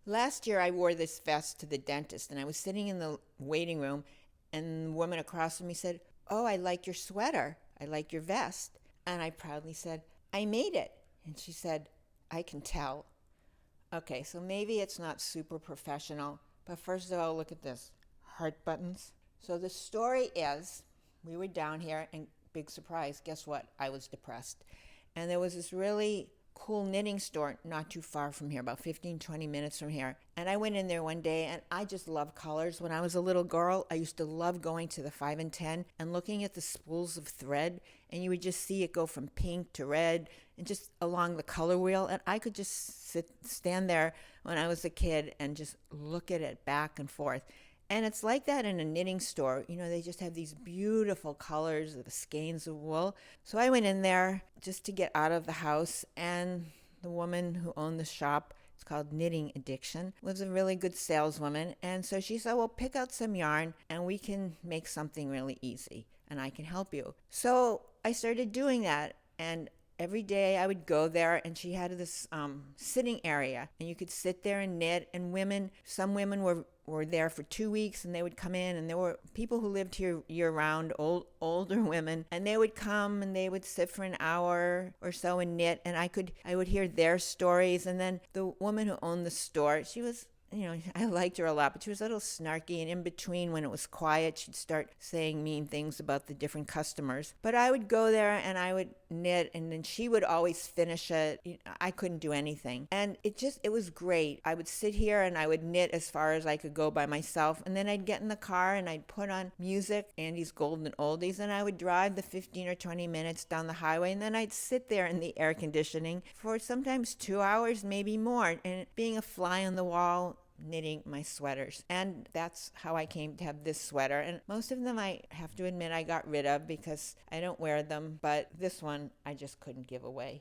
Last year, I wore this vest to the dentist, and I was sitting in the waiting room, and the woman across from me said, "Oh, I like your sweater. I like your vest." And I proudly said, "I made it." And she said, "I can tell." Okay, so maybe it's not super professional, but first of all, look at this heart buttons. So the story is we were down here, and big surprise, guess what? I was depressed. And there was this really cool knitting store not too far from here, about 15, 20 minutes from here. And I went in there one day, and I just love colors. When I was a little girl, I used to love going to the 5 and 10 and looking at the spools of thread, and you would just see it go from pink to red and just along the color wheel. And I could just stand there when I was a kid and just look at it back and forth. And it's like that in a knitting store. You know, they just have these beautiful colors of the skeins of wool. So I went in there just to get out of the house, and the woman who owned the shop, it's called Knitting Addiction, was a really good saleswoman. And so she said, "Well, pick out some yarn and we can make something really easy and I can help you." So I started doing that. And every day I would go there, and she had this sitting area, and you could sit there and knit. And some women were there for 2 weeks, and they would come in, and there were people who lived here year round, older women, and they would come and they would sit for an hour or so and knit, and I would hear their stories. And then the woman who owned the store, she was, I liked her a lot, but she was a little snarky. And in between, when it was quiet, she'd start saying mean things about the different customers. But I would go there and I would knit, and then she would always finish it. I couldn't do anything. And it was great. I would sit here and I would knit as far as I could go by myself. And then I'd get in the car and I'd put on music, Andy's Golden Oldies, and I would drive the 15 or 20 minutes down the highway. And then I'd sit there in the air conditioning for sometimes 2 hours, maybe more, and being a fly on the wall, knitting my sweaters. And that's how I came to have this sweater. And most of them, I have to admit, I got rid of because I don't wear them. But this one I just couldn't give away.